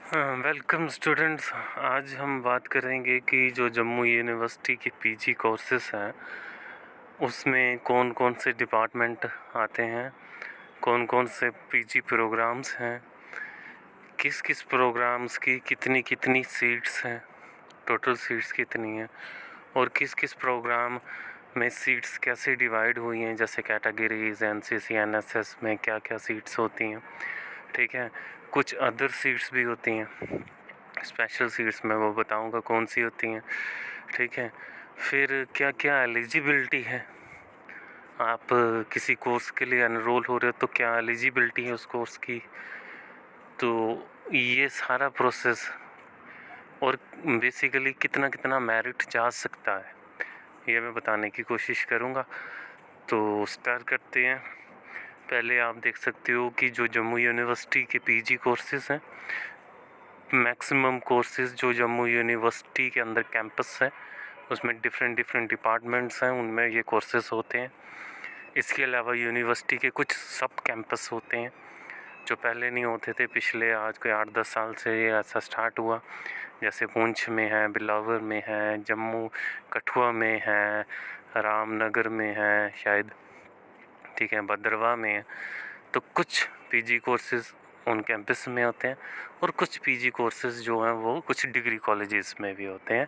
Welcome students. आज हम बात करेंगे कि जो जम्मू यूनिवर्सिटी के पीजी कोर्सेस हैं उसमें कौन कौन से डिपार्टमेंट आते हैं, कौन कौन से पीजी प्रोग्राम्स हैं, किस किस प्रोग्राम्स की कितनी कितनी सीट्स हैं, टोटल सीट्स कितनी हैं, और किस किस प्रोग्राम में सीट्स कैसे डिवाइड हुई हैं, जैसे कैटेगरीज एनसीसी एनएसएस में क्या क्या सीट्स होती हैं। ठीक है, कुछ अदर सीट्स भी होती हैं, स्पेशल सीट्स में वो बताऊंगा कौन सी होती हैं। ठीक है, फिर क्या क्या एलिजिबिलिटी है, आप किसी कोर्स के लिए एनरोल हो रहे हो तो क्या एलिजिबिलिटी है उस कोर्स की, तो ये सारा प्रोसेस, और बेसिकली कितना कितना मेरिट जा सकता है ये मैं बताने की कोशिश करूँगा। तो स्टार्ट करते हैं। पहले आप देख सकते हो कि जो जम्मू यूनिवर्सिटी के पीजी कोर्सेज़ हैं, मैक्सिमम कोर्सेज़ जो जम्मू यूनिवर्सिटी के अंदर कैंपस है उसमें डिफरेंट डिपार्टमेंट्स हैं, उनमें ये कोर्सेज़ होते हैं। इसके अलावा यूनिवर्सिटी के कुछ सब कैंपस होते हैं जो पहले नहीं होते थे, पिछले आज के 8-10 साल से ये ऐसा स्टार्ट हुआ। जैसे पुंछ में है, बिलावर में है, जम्मू कठुआ में है, रामनगर में है शायद, ठीक है, भद्रवाह में है। तो कुछ पीजी कोर्सेज़ उन कैंपस में होते हैं और कुछ पीजी कोर्सेज़ जो हैं वो कुछ डिग्री कॉलेजेस में भी होते हैं,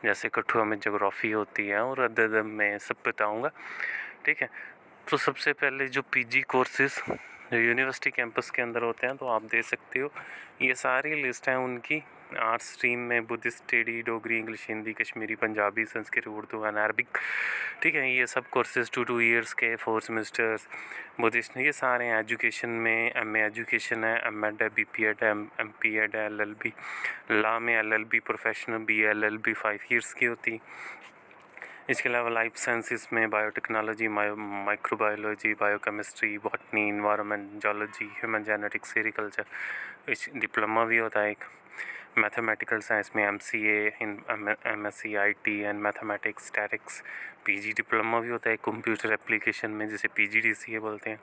जैसे कठुआ में ज्योग्राफी होती है और अदर में सब बताऊंगा। ठीक है, तो सबसे पहले जो पीजी कोर्सेज़ जो यूनिवर्सिटी कैंपस के अंदर होते हैं, तो आप दे सकते हो ये सारी लिस्ट है उनकी। आर्ट्स स्ट्रीम में Buddhist study, Dogri, English, Hindi, Kashmiri, Punjabi, Sanskrit, Urdu and Arabic. ठीक है, ये सब कोर्सेज़ 2 ईयर्स के 4 सेमेस्टर्स। बुद्धिस्ट ये सारे हैं। एजुकेशन में एमए एजुकेशन है, एमएड है, बीपीएड है, एमपीएड है, एलएलबी, लॉ में एलएलबी प्रोफेशनल बीएलएलबी 5 ईयर्स की होती। इसके अलावा लाइफ साइंसेस में biotechnology, microbiology, biochemistry, botany, environment, zoology, human genetics, sericulture, इस डिप्लोमा भी होता है एक। मैथमेटिकल साइंस में MCA, MSc IT and mathematics, statics, PG diploma भी होता है। कंप्यूटर एप्लीकेशन में जिसे पीजीडीसीए बोलते हैं।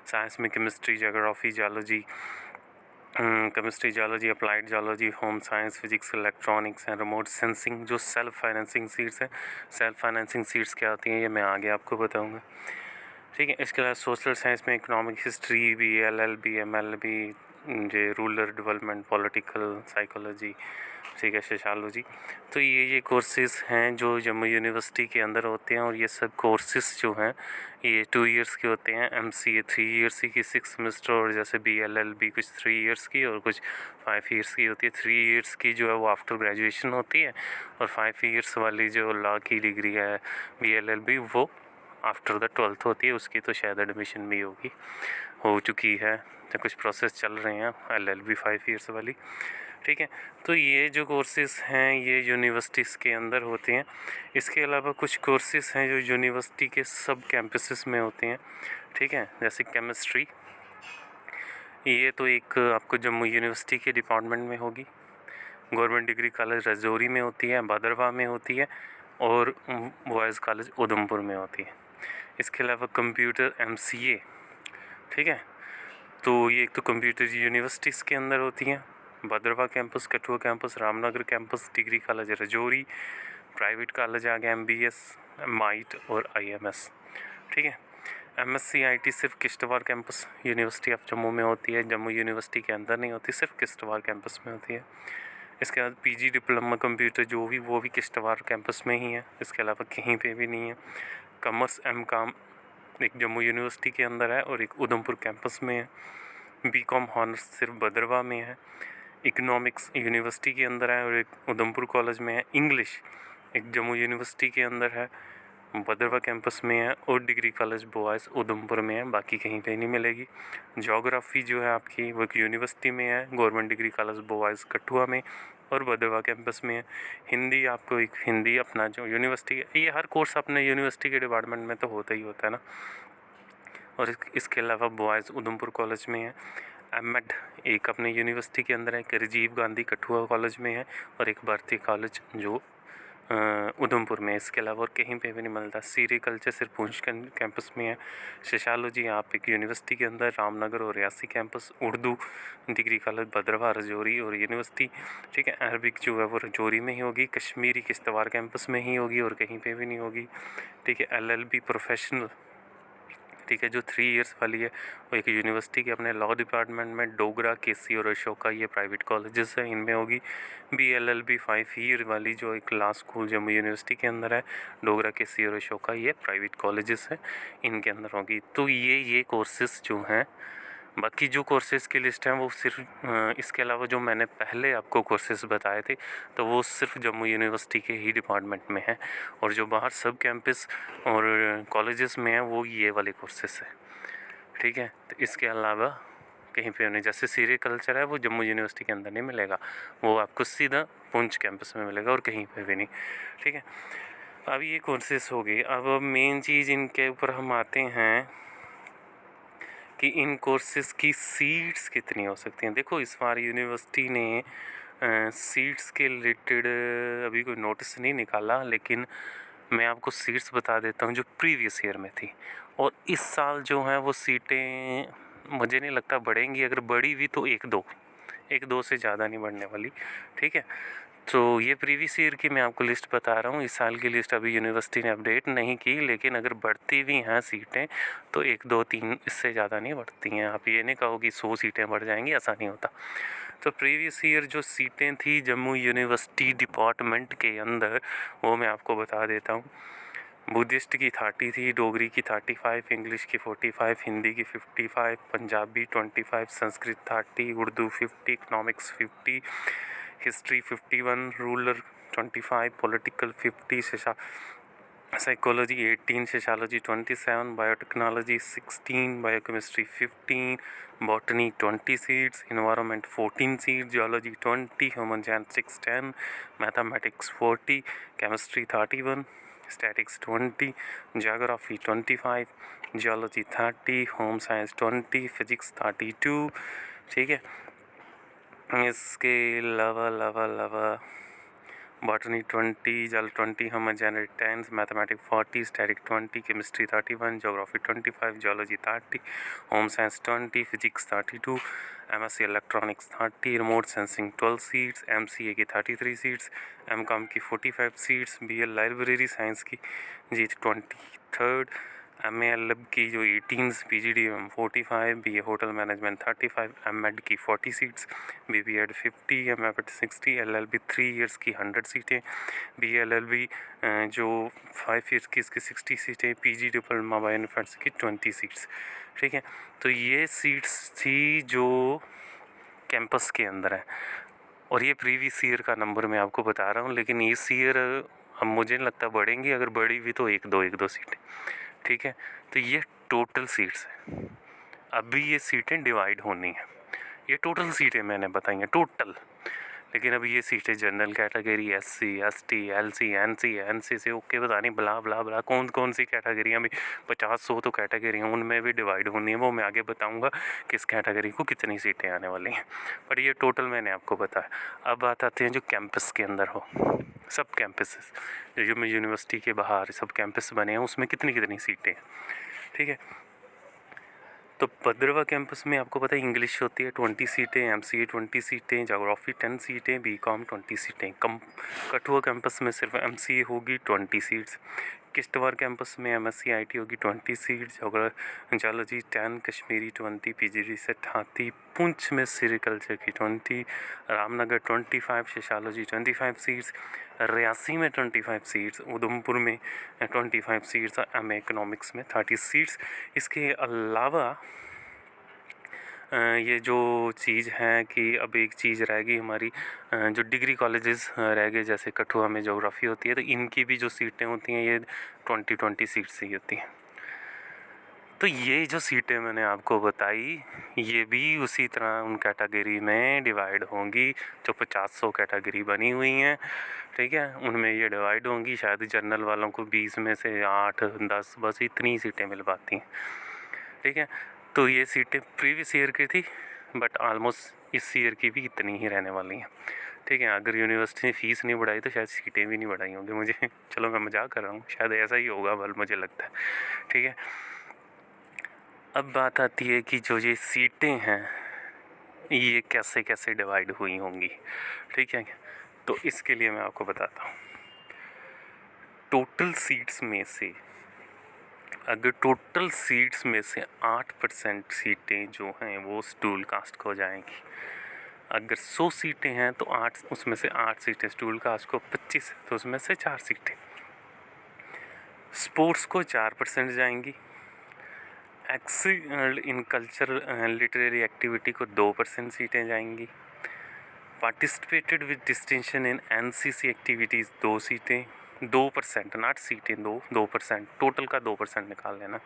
साइंस में chemistry, geography, geology, chemistry, geology, applied geology, home science, physics, electronics and remote sensing, जो सेल्फ फाइनेंसिंग सीट्स हैं। सेल्फ फाइनेंसिंग सीट्स क्या होती हैं ये मैं आगे आपको बताऊंगा। ठीक है, इसके अलावा सोशल साइंस में इकोनॉमिक हिस्ट्री भी, एलएलबी, एमएलबी, जो रूरल डेवलपमेंट, पॉलिटिकल साइकोलॉजी, ठीक है, सोशियोलॉजी। तो ये कोर्सेज़ हैं जो जम्मू यूनिवर्सिटी के अंदर होते हैं, और ये सब कोर्सेज़ जो हैं ये 2 ईयर्स के होते हैं। एमसीए 3 ईयर्स की 6 सेमेस्टर, और जैसे बीएलएलबी कुछ 3 ईयर्स की और कुछ 5 ईयर्स की होती है। 3 ईयर्स की जो है वो आफ्टर ग्रेजुएशन होती है, और 5 ईयर्स वाली जो लॉ की डिग्री है बीएलएलबी वो आफ्टर द 12th होती है। उसकी तो शायद एडमिशन भी हो चुकी है, तो कुछ प्रोसेस चल रहे हैं एलएलबी 5 ईयर्स वाली। ठीक है, तो ये जो कोर्सेज़ हैं ये यूनिवर्सिटीज़ के अंदर होते हैं। इसके अलावा कुछ कोर्सेज़ हैं जो यूनिवर्सिटी के सब कैंपसेस में होते हैं। ठीक है, जैसे केमिस्ट्री, ये तो एक आपको जम्मू यूनिवर्सिटी के डिपार्टमेंट में होगी। गवर्नमेंट डिग्री कॉलेज रजौरी में होती है, भद्रवाह में होती है, और बॉयज़ कॉलेज उधमपुर में होती है। इसके अलावा कंप्यूटर एमसीए, ठीक है, तो ये एक तो कंप्यूटर यूनिवर्सिटीज़ के अंदर होती हैं। Bhaderwah campus, Kathua campus, Ramnagar campus, degree college Rajouri, private college आ गया एमबीएस, माइट और आईएमएस। ठीक है, एमएससी आईटी सिर्फ Kishtwar campus university of Jammu में होती है, जम्मू यूनिवर्सिटी के अंदर नहीं होती, सिर्फ किश्तवाड़ कैंपस में होती है। इसके बाद पीजी डिप्लोमा कंप्यूटर जो भी वो भी किश्तवाड़ कैंपस में ही है, इसके अलावा कहीं पे भी नहीं है। कॉमर्स एमकॉम एक जम्मू यूनिवर्सिटी के अंदर है और एक उधमपुर कैंपस में है। बीकॉम हॉनर्स सिर्फ भद्रवाह में है। इकोनॉमिक्स यूनिवर्सिटी के अंदर है और एक उधमपुर कॉलेज में है। इंग्लिश एक जम्मू यूनिवर्सिटी के अंदर है, भद्रवाह कैंपस में है, और डिग्री कॉलेज बॉयज़ उधमपुर में है, बाकी कहीं पे नहीं मिलेगी। ज्योग्राफी जो है आपकी वो एक यूनिवर्सिटी में है, government degree college boys Kathua में और भद्रवाह कैंपस में है। हिंदी आपको एक हिंदी अपना जो यूनिवर्सिटी, ये हर कोर्स अपने यूनिवर्सिटी के डिपार्टमेंट में तो होता ही होता है ना। और इसके अलावा बॉयज़ उधमपुर कॉलेज में है। एमएड एक अपने यूनिवर्सिटी के अंदर है, एक राजीव गांधी कठुआ कॉलेज में है, और एक भारतीय कॉलेज जो उधमपुर में, इसके अलावा और कहीं पे भी नहीं मिलता। सीरीकल्चर सिर्फ पुंछ कैंपस में है। सोशियोलॉजी आप एक यूनिवर्सिटी के अंदर रामनगर और Reasi campus, Urdu degree college Bhaderwah Rajouri और यूनिवर्सिटी, ठीक है। अरबिक जो है वो रजौरी में ही होगी, कश्मीरी किश्तवाड़ कैंपस में ही होगी और कहीं पे भी नहीं होगी, ठीक है। LLB प्रोफेशनल, ठीक है, जो 3 इयर्स वाली है वो एक यूनिवर्सिटी के अपने लॉ डिपार्टमेंट में डोगरा, केसी और अशोका, ये प्राइवेट कॉलेजेस हैं, इनमें होगी। BLLB 5 ईयर वाली जो एक लॉ स्कूल जम्मू यूनिवर्सिटी के अंदर है, डोगरा, केसी और अशोका, ये प्राइवेट कॉलेजेस हैं, इनके अंदर होगी। तो ये कोर्सेस जो हैं, बाकी जो कोर्सेज की लिस्ट हैं वो सिर्फ इसके अलावा जो मैंने पहले आपको कोर्सेज बताए थे तो वो सिर्फ जम्मू यूनिवर्सिटी के ही डिपार्टमेंट में है, और जो बाहर सब कैंपस और कॉलेजेस में हैं वो ये वाले कोर्सेज हैं, ठीक है। तो इसके अलावा कहीं पे नहीं, जैसे सीरीकल्चर है वो जम्मू यूनिवर्सिटी के अंदर नहीं मिलेगा, वो आपको सीधा पुंछ कैंपस में मिलेगा और कहीं पे भी नहीं, ठीक है। अब ये कोर्सेज हो गए। अब मेन चीज़ इनके ऊपर हम आते हैं कि इन कोर्सेज़ की सीट्स कितनी हो सकती हैं। देखो इस बार यूनिवर्सिटी ने सीट्स के रिलेटेड अभी कोई नोटिस नहीं निकाला, लेकिन मैं आपको सीट्स बता देता हूँ जो प्रीवियस ईयर में थी। और इस साल जो हैं वो सीटें मुझे नहीं लगता बढ़ेंगी, अगर बढ़ी भी तो एक दो से ज़्यादा नहीं बढ़ने वाली, ठीक है। तो ये प्रीवियस ईयर की मैं आपको लिस्ट बता रहा हूँ, इस साल की लिस्ट अभी यूनिवर्सिटी ने अपडेट नहीं की, लेकिन अगर बढ़ती भी हैं सीटें तो 1 2 3 इससे ज़्यादा नहीं बढ़ती हैं। आप ये नहीं कहो कि 100 सीटें बढ़ जाएंगी, ऐसा नहीं होता। तो प्रीवियस ईयर जो सीटें थी जम्मू यूनिवर्सिटी डिपार्टमेंट के अंदर, वो मैं आपको बता देता हूँ। बुद्धिस्ट की 30 थी, डोगरी की 35, इंग्लिश की 45, हिंदी की 55, Punjabi 25, Sanskrit 30, Urdu 50, economics 50, history 51, rural 25, political 50, psychology 18, sociology 27, biotechnology 16, biochemistry 15, botany 20 seats, environment 14 seats, geology 20, human genetics 10, mathematics 40, chemistry 31, statics 20, geography 25, geology 30, home science 20, physics 32, ठीक है। इसके अलावा बॉटनी 20, जल 20, human genetics 10, mathematics 40, static 20, chemistry 31, geography 25, geology 30, home science 20, physics 32, MSc electronics 30, remote sensing 12 seats, MCA की 33 seats, MCOM की 45 seats, BL library science की जी 23rd, MALB की जो 18, PGDM 45, BA hotel management 35, MEd की 40 seats, BBEd 50, MFed 60, LLB 3 years की 100 सीटें, BLLB जो 5 years की इसकी 60 सीटें, PG डिप्लोमा बायो इन्फेंट्स की 20 सीट्स, ठीक है। तो ये सीट्स थी जो कैंपस के अंदर है, और ये प्रीवियस ईयर का नंबर मैं आपको बता रहा हूँ, लेकिन इस ईयर अब मुझे नहीं लगता बढ़ेंगी, अगर बढ़ी भी तो एक दो सीटें, ठीक है। तो ये टोटल सीट्स हैं, अभी ये सीटें डिवाइड होनी हैं, ये टोटल सीटें मैंने बताई हैं टोटल। लेकिन अभी ये सीटें general category, SC ST LC NC NCC okay पता नहीं बला बला बला कौन सी कैटेगरियाँ भी 50-100 तो कैटेगरी हैं, उनमें भी डिवाइड होनी है, वो मैं आगे बताऊंगा किस कैटेगरी को कितनी सीटें आने वाली हैं, पर ये टोटल मैंने आपको बताया। अब बात आते हैं जो कैंपस के अंदर हो, सब कैंपसेस जो यूनिवर्सिटी के बाहर सब कैंपस बने हैं उसमें कितनी सीटें हैं, ठीक है। तो भद्रवाह कैंपस में आपको पता है इंग्लिश होती है 20 सीटें, MCA 20 सीटें, जोग्राफ़ी 10 सीटें, BCom 20 सीटें। कठुआ कैंपस में सिर्फ MCA होगी 20 सीट्स, किश्तवाड़ कैंपस में MSc IT होगी 20 सीट्स, जियोलॉजी 10, कश्मीरी 20, PGD से 38, पुंछ में सेरिकल्चर की 20, रामनगर 25, सोशियोलॉजी 25 सीट्स, रियासी में 25 सीट्स, उधमपुर में 25 सीट्स, MA इकनॉमिक्स में 30 सीट्स। इसके अलावा ये जो चीज़ है कि अब एक चीज़ रह गई हमारी, जो डिग्री कॉलेजेस रह गए, जैसे कठुआ में ज्योग्राफ़ी होती है तो इनकी भी जो सीटें होती हैं ये 20 सीट्स ही होती हैं। तो ये जो सीटें मैंने आपको बताई ये भी उसी तरह उन कैटेगरी में डिवाइड होंगी जो 50-100 कैटेगरी बनी हुई हैं, ठीक है, उनमें ये डिवाइड होंगी। शायद जनरल वालों को 20 में से 8-10 बस इतनी सीटें मिल पाती हैं, ठीक है। तो ये सीटें प्रीवियस ईयर की थी, बट ऑलमोस्ट इस ईयर की भी इतनी ही रहने वाली हैं, ठीक है। अगर यूनिवर्सिटी ने फ़ीस नहीं बढ़ाई तो शायद सीटें भी नहीं बढ़ाई होंगी मुझे चलो मैं मजाक कर रहा हूँ, शायद ऐसा ही होगा बल मुझे लगता है। ठीक है, अब बात आती है कि जो ये सीटें हैं ये कैसे कैसे डिवाइड हुई होंगी। ठीक है, तो इसके लिए मैं आपको बताता हूँ। टोटल सीट्स में से अगर टोटल सीट्स में से 8% सीटें जो हैं वो स्टूल कास्ट को जाएंगी। अगर 100 सीटें हैं तो 8 उसमें से 8 सीटें स्टूल कास्ट को, 25 तो उसमें से 4 सीटें स्पोर्ट्स को 4% जाएंगी। Excel in culture literary activity को 2% सीटें जाएंगी। Participated with distinction in NCC activities 2 सीटें, 2% नॉट सीटें, 2% टोटल का 2% निकाल लेना।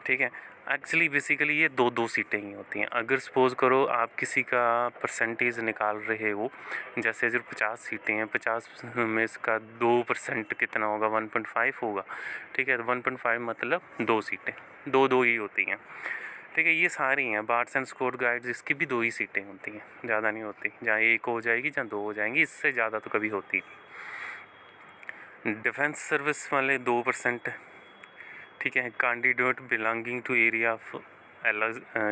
ठीक है, एक्चुअली बेसिकली ये 2 सीटें ही होती हैं। अगर सपोज़ करो आप किसी का परसेंटेज निकाल रहे हो, जैसे जो 50 सीटें हैं, 50 में इसका 2% कितना होगा, 1.5 होगा। ठीक है, 1.5 मतलब 2 सीटें, 2 ही होती हैं। ठीक है, ये सारी हैं बार्स एंड स्कोर गाइड्स, इसकी भी 2 ही सीटें होती हैं, ज़्यादा नहीं होती। जहाँ 1 हो जाएगी जहाँ 2 हो जाएंगी, इससे ज़्यादा तो कभी होती नहीं। डिफेंस सर्विस वाले 2%। ठीक है, candidate belonging to area of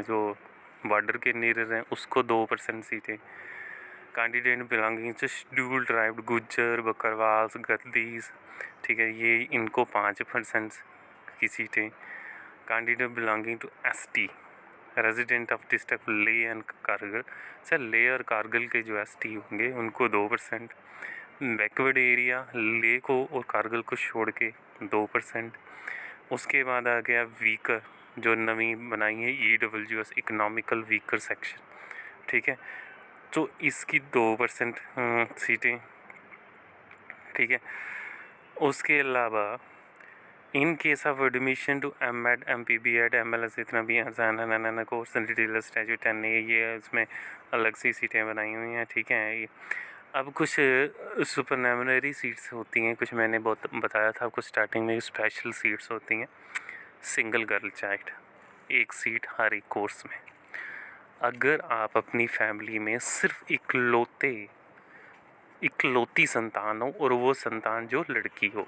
जो बॉर्डर के नियर हैं उसको 2% सीटें। Candidate belonging to scheduled tribe, Gujjar, Bakarwal, Gaddis, ठीक है, ये इनको 5% की सीटें। Candidate belonging to ST, resident of district Leh and Kargil, sir Leh और कारगिल के जो एसटी होंगे उनको 2%। बैकवर्ड एरिया ले को और कारगिल को छोड़ के 2%। उसके बाद आ गया वीकर, जो नवी बनाई है EWS, इकोनॉमिकल वीकर सेक्शन। ठीक है, तो इसकी 2% सीटें। ठीक है, उसके अलावा in case of admission to MEd, MPBEd, MLS, इतना भी आसान कोर्स डिटेल स्टैट्यूट 10 ये इसमें अलग सी सीटें बनाई हुई हैं। ठीक है, ये अब कुछ सुपरनैमनरी सीट्स होती हैं, कुछ मैंने बहुत बताया था आपको स्टार्टिंग में, स्पेशल सीट्स होती हैं। सिंगल गर्ल चाइल्ड, 1 सीट हर एक कोर्स में। अगर आप अपनी फैमिली में सिर्फ इकलौती संतान हो और वो संतान जो लड़की हो।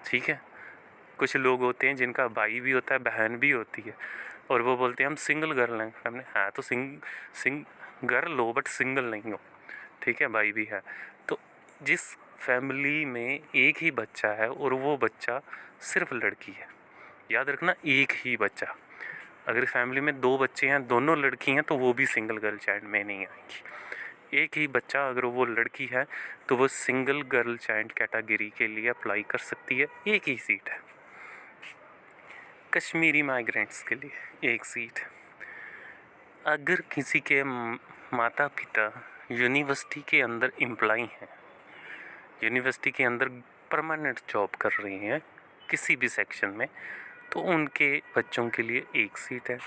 ठीक है, कुछ लोग होते हैं जिनका भाई भी होता है, बहन भी होती है, और वो बोलते हैं हम सिंगल गर्ल हैं। हमने हाँ तो गर्ल हो बट सिंगल नहीं हो। ठीक है, भाई भी है। तो जिस फैमिली में एक ही बच्चा है और वो बच्चा सिर्फ लड़की है, याद रखना एक ही बच्चा। अगर फैमिली में 2 बच्चे हैं, दोनों लड़की हैं, तो वो भी सिंगल गर्ल चाइल्ड में नहीं आएंगी। एक ही बच्चा अगर वो लड़की है तो वो सिंगल गर्ल चाइल्ड कैटेगरी के लिए अप्लाई कर सकती है, 1 ही सीट है। कश्मीरी माइग्रेंट्स के लिए 1 सीट। अगर किसी के माता पिता यूनिवर्सिटी के अंदर एम्प्लॉई हैं, यूनिवर्सिटी के अंदर परमानेंट जॉब कर रही हैं किसी भी सेक्शन में, तो उनके बच्चों के लिए 1 सीट है।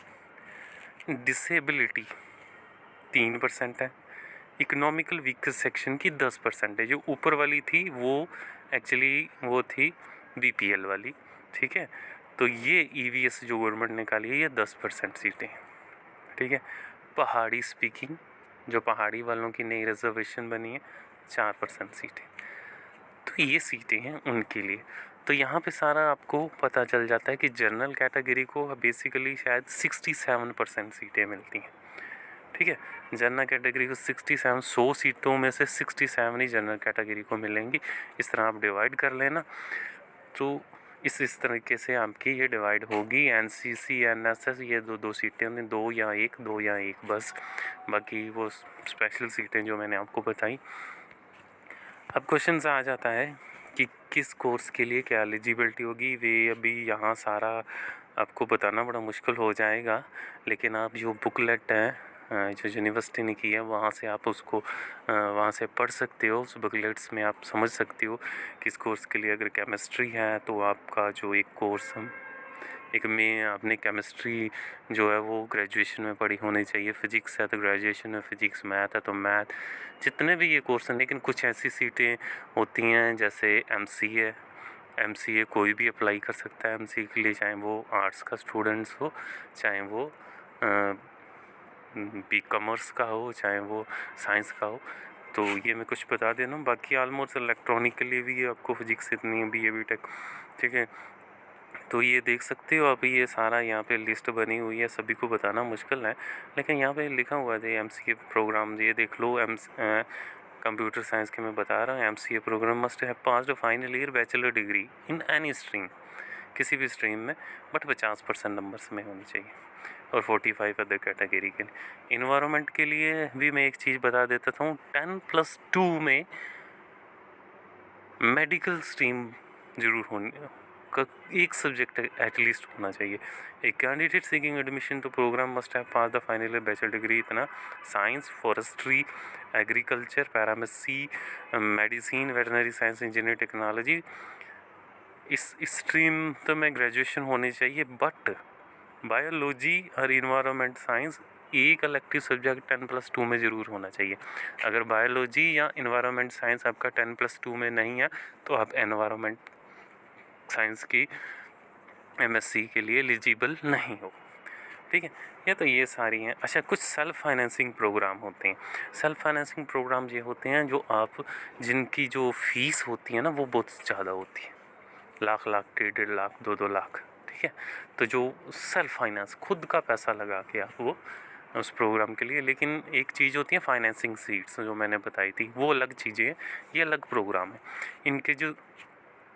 डिसेबिलिटी 3% है। इकोनॉमिकल वीकर सेक्शन की 10% है। जो ऊपर वाली थी वो एक्चुअली वो थी BPL वाली। ठीक है, तो ये EVS जो गवर्नमेंट निकाली है ये 10% सीटें। ठीक है, पहाड़ी स्पीकिंग, जो पहाड़ी वालों की नई रिजर्वेशन बनी है, 4% सीटें। तो ये सीटें हैं उनके लिए। तो यहाँ पे सारा आपको पता चल जाता है कि जनरल कैटेगरी को बेसिकली शायद 67% सीटें मिलती हैं। ठीक है, जनरल कैटेगरी को 67, 100 सीटों में से 67 ही जनरल कैटेगरी को मिलेंगी। इस तरह आप डिवाइड कर लेना। तो इस तरीके से आपकी ये डिवाइड होगी। NCC, NSS ये 2 सीटें होंगी, 2 या 1 बस। बाकी वो स्पेशल सीटें जो मैंने आपको बताई। अब क्वेश्चन आ जाता है कि किस कोर्स के लिए क्या एलिजिबिलिटी होगी। वे अभी यहाँ सारा आपको बताना बड़ा मुश्किल हो जाएगा, लेकिन आप जो बुकलेट है जो यूनिवर्सिटी ने की है वहाँ से आप उसको वहाँ से पढ़ सकते हो। उस बुकलेट्स में आप समझ सकते हो किस कोर्स के लिए। अगर केमिस्ट्री है तो आपका जो एक कोर्स एक में आपने केमिस्ट्री जो है वो ग्रेजुएशन में पढ़ी होनी चाहिए। फ़िज़िक्स है तो ग्रेजुएशन में फ़िज़िक्स, मैथ है तो मैथ, जितने भी ये कोर्स हैं। लेकिन कुछ ऐसी सीटें होती हैं जैसे MCA कोई भी अप्लाई कर सकता है MCA के लिए, चाहे वो आर्ट्स का स्टूडेंट्स हो, चाहे वो B कॉमर्स का हो, चाहे वो साइंस का हो। तो ये मैं कुछ बता दे रहा हूँ। बाकी ऑलमोस्ट इलेक्ट्रॉनिक के लिए भी आपको फिजिक्स इतनी है, BA BTech, ठीक है। तो ये देख सकते हो आप, ये सारा यहाँ पे लिस्ट बनी हुई है, सभी को बताना मुश्किल है, लेकिन यहाँ पे लिखा हुआ है MCA प्रोग्राम, ये देख लो। कंप्यूटर साइंस के मैं बता रहा हूँ, MCA program must have passed final year bachelor degree in any stream, किसी भी स्ट्रीम में, बट 50% नंबर्स में होनी चाहिए, और 45 अदर कैटेगरी के लिए। इन्वायरमेंट के लिए भी मैं एक चीज़ बता देता हूँ, 10+2 में मेडिकल स्ट्रीम जरूर होनी का एक सब्जेक्ट एटलीस्ट होना चाहिए। एक candidate seeking admission to programme must have pass the final bachelor degree इतना science, forestry, agriculture, pharmacy, medicine, veterinary science, engineering, technology, इस स्ट्रीम तो में ग्रेजुएशन होनी चाहिए। बट बायोलॉजी और इन्वायरमेंट साइंस एक इलेक्टिव सब्जेक्ट 10+2 में ज़रूर होना चाहिए। अगर बायोलॉजी या इन्वायरमेंट साइंस आपका 10+2 में नहीं है तो आप एनवायरमेंट साइंस की MSc के लिए एलिजिबल नहीं हो, ठीक है। ये तो ये सारी हैं। अच्छा, कुछ सेल्फ फाइनेंसिंग प्रोग्राम होते हैं। सेल्फ फाइनेंसिंग प्रोग्राम ये होते हैं जो आप, जिनकी जो फीस होती है ना वो बहुत ज़्यादा होती है, लाख लाख, 1.5 लाख, 2 लाख, ठीक है। तो जो सेल्फ फाइनेंस, खुद का पैसा लगा के आप वो उस प्रोग्राम के लिए, लेकिन एक चीज़ होती है फाइनेंसिंग सीट्स जो मैंने बताई थी, वो अलग चीज़ें हैं, ये अलग प्रोग्राम है। इनके जो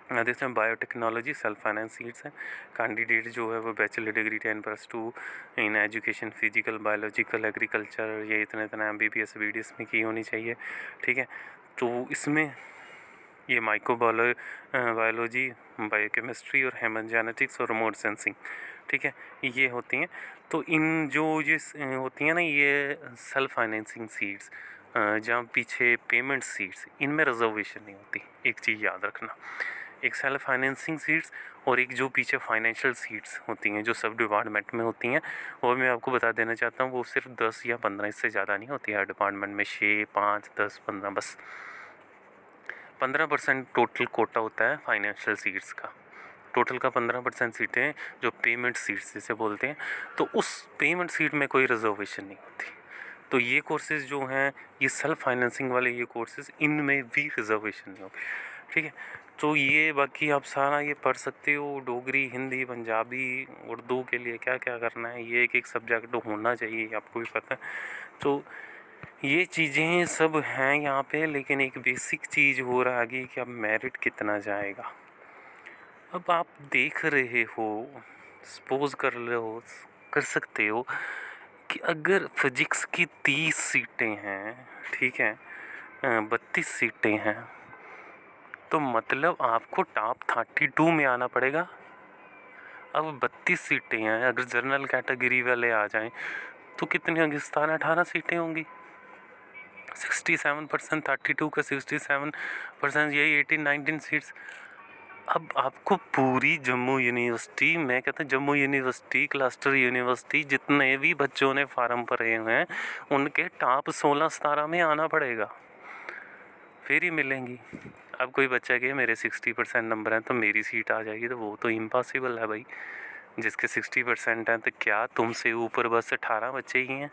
देखते हैं बायोटेक्नोलॉजी सेल्फ फाइनेंस सीट्स हैं। कैंडिडेट जो है वो bachelor degree 10+2 in education, physical, biological, agriculture, ये इतना इतना MBBS BDS में की होनी चाहिए, ठीक है। तो इसमें ये बायोलॉजी, बायोकेमिस्ट्री और ह्यूमन जेनेटिक्स और रिमोट सेंसिंग, ठीक है, ये होती हैं। तो इन जो ये होती हैं ना, ये सेल्फ फाइनेंसिंग सीट्स, जहाँ पीछे पेमेंट सीट्स, इनमें रिजर्वेशन नहीं होती। एक चीज़ याद रखना, एक सेल्फ फाइनेंसिंग सीट्स और एक जो पीछे फाइनेंशियल सीट्स होती हैं जो सब डिपार्टमेंट में होती हैं, वो मैं आपको बता देना चाहता हूँ, वो सिर्फ 10 या 15, इससे ज़्यादा नहीं होती है। हर डिपार्टमेंट में 6, 5, 10, 15, बस 15% टोटल कोटा होता है फाइनेंशियल सीट्स का। टोटल का 15% सीटें जो पेमेंट सीट्स जिसे बोलते हैं, तो उस पेमेंट सीट में कोई रिजर्वेशन नहीं होती। तो ये कोर्सेज़ जो हैं, ये सेल्फ फाइनेंसिंग वाले ये कोर्सेज़, इनमें भी रिजर्वेशन नहीं होती, ठीक है। तो ये बाकी आप सारा ये पढ़ सकते हो, डोगरी, हिंदी, पंजाबी, उर्दू के लिए क्या क्या करना है, ये एक एक सब्जेक्ट होना चाहिए, आपको भी पता है। तो ये चीज़ें सब हैं यहाँ पे, लेकिन एक बेसिक चीज़ हो रहा है आगे कि अब मेरिट कितना जाएगा। अब आप देख रहे हो, सपोज कर सकते हो कि अगर फिजिक्स की 30 सीटें हैं, ठीक है, 32 सीटें हैं, तो मतलब आपको टॉप 32 में आना पड़ेगा। अब 32 सीटें हैं, अगर जनरल कैटेगरी वाले आ जाएं तो कितनी होंगी? 17-18 सीटें होंगी। 67%, 32 का 67%, यही 18-19 सीट्स। अब आपको पूरी जम्मू यूनिवर्सिटी, मैं कहता हूँ जम्मू यूनिवर्सिटी, क्लस्टर यूनिवर्सिटी, जितने भी बच्चों ने फार्म भरे हुए हैं उनके टॉप 16-17 में आना पड़ेगा, फिर ही मिलेंगी। अब कोई बच्चा कहे मेरे 60% नंबर हैं तो मेरी सीट आ जाएगी, तो वो तो इम्पॉसिबल है भाई। जिसके 60% हैं तो क्या तुमसे ऊपर बस 18 बच्चे ही हैं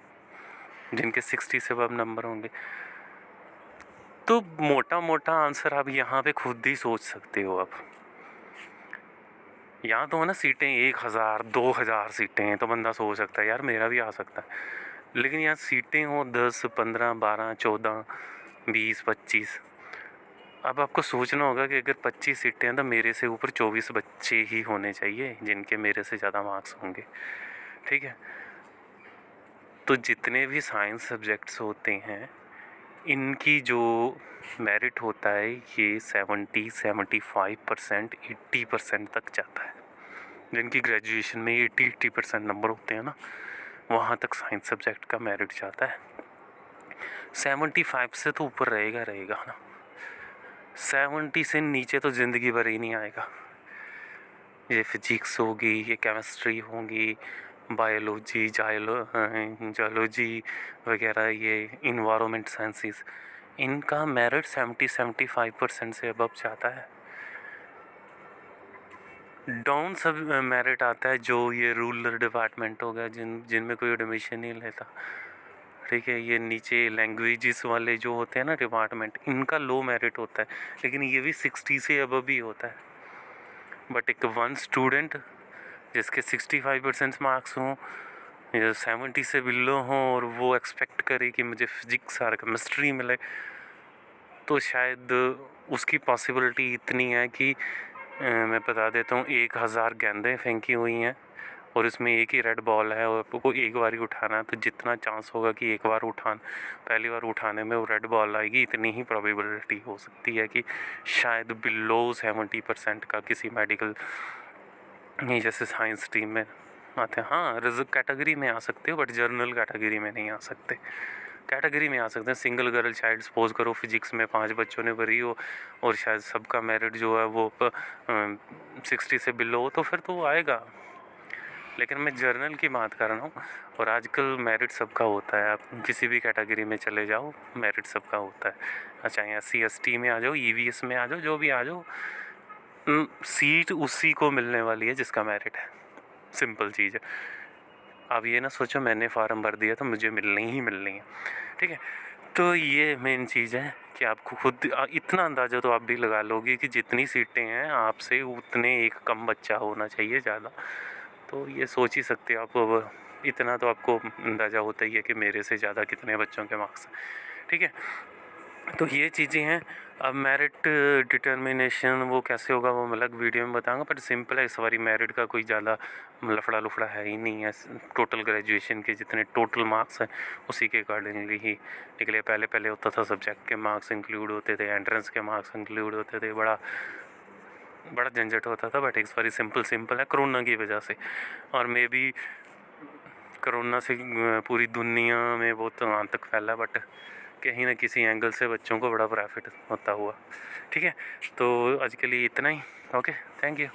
जिनके 60 से अब नंबर होंगे। तो मोटा मोटा आंसर आप यहाँ पे खुद ही सोच सकते हो। अब यहाँ तो है ना, सीटें 1000, 2000 सीटें हैं तो बंदा सोच सकता है यार मेरा भी आ सकता है, लेकिन यहाँ सीटें हो 10, 15, 12, 14, 20, 25। अब आपको सोचना होगा कि अगर 25 सीटें हैं तो मेरे से ऊपर 24 बच्चे ही होने चाहिए जिनके मेरे से ज़्यादा मार्क्स होंगे, ठीक है। तो जितने भी साइंस सब्जेक्ट्स होते हैं इनकी जो मेरिट होता है ये 70, 75%, 80% तक जाता है। जिनकी ग्रेजुएशन में 80% नंबर होते हैं ना, वहाँ तक साइंस सब्जेक्ट का मेरिट जाता है। 75 से तो ऊपर रहेगा ना, 70 से नीचे तो ज़िंदगी भर ही नहीं आएगा। ये फिजिक्स होगी, ये केमिस्ट्री होगी, बायोलॉजी, जायोलॉजी वगैरह, ये इन्वायरमेंट साइंसेस, इनका मेरिट 70-75% से अबव जाता है। डाउन सब मेरिट आता है जो ये रूरल डिपार्टमेंट हो गया, जिनमें कोई एडमिशन नहीं लेता, ठीक है। ये नीचे लैंग्वेजेस वाले जो होते हैं ना डिपार्टमेंट, इनका लो मेरिट होता है, लेकिन ये भी 60 से अबव ही होता है। बट एक वन स्टूडेंट जिसके 65% मार्क्स हों या 70 से बिलो हों और वो एक्सपेक्ट करे कि मुझे फिजिक्स और केमिस्ट्री मिले, तो शायद उसकी पॉसिबिलिटी इतनी है कि मैं बता देता हूँ, 1000 गेंदें फेंकी हुई हैं और इसमें एक ही रेड बॉल है और आपको एक बार ही उठाना है, तो जितना चांस होगा कि एक बार पहली बार उठाने में वो रेड बॉल आएगी, इतनी ही प्रोबेबिलिटी हो सकती है कि शायद बिलो 70% का किसी मेडिकल नहीं जैसे साइंस स्ट्रीम में आते हैं। हाँ, रिजर्व कैटेगरी में आ सकते हो, बट जर्नल कैटेगरी में नहीं आ सकते। कैटेगरी में आ सकते हैं। सिंगल गर्ल चाइल्ड सपोज करो फिजिक्स में 5 बच्चों ने भरी हो और शायद सबका मेरिट जो है वो 60 से बिलो हो, तो फिर तो वो आएगा। लेकिन मैं जर्नल की बात कर रहा हूँ, और आजकल मेरिट सबका होता है। आप किसी भी कैटेगरी में चले जाओ, मेरिट सबका होता है। चाहे SC ST में आ जाओ, EVS में आ जाओ, जो भी आ जाओ, सीट उसी को मिलने वाली है जिसका मेरिट है। सिंपल चीज़ है। अब ये ना सोचो मैंने फार्म भर दिया तो मुझे मिलनी ही मिलनी है, ठीक है। तो ये मेन चीज़ है कि आपको खुद इतना अंदाज़ा तो आप भी लगा लोगे कि जितनी सीटें हैं आपसे उतने एक कम बच्चा होना चाहिए ज़्यादा। तो ये सोच ही सकते हो आप। अब इतना तो आपको अंदाज़ा होता ही है कि मेरे से ज़्यादा कितने बच्चों के मार्क्स हैं, ठीक है। तो ये चीज़ें हैं। अब मेरिट डिटर्मिनेशन वो कैसे होगा वो मैं अलग वीडियो में बताऊंगा, बट सिंपल है इस बारी मेरिट का कोई ज़्यादा लफड़ा लुफड़ा है ही नहीं है। टोटल ग्रेजुएशन के जितने टोटल मार्क्स हैं उसी के अकॉर्डिंगली ही निकले। पहले पहले होता था सब्जेक्ट के मार्क्स इंक्लूड होते थे, एंट्रेंस के मार्क्स इंक्लूड होते थे, बड़ा बड़ा झंझट होता था। बट इस बारी सिंपल है कोरोना की वजह से, और मे बी कोरोना से पूरी दुनिया में बहुत आतंक फैला, बट कहीं ना किसी एंगल से बच्चों को बड़ा प्रॉफिट होता हुआ, ठीक है। तो आज के लिए इतना ही। Okay, thank you.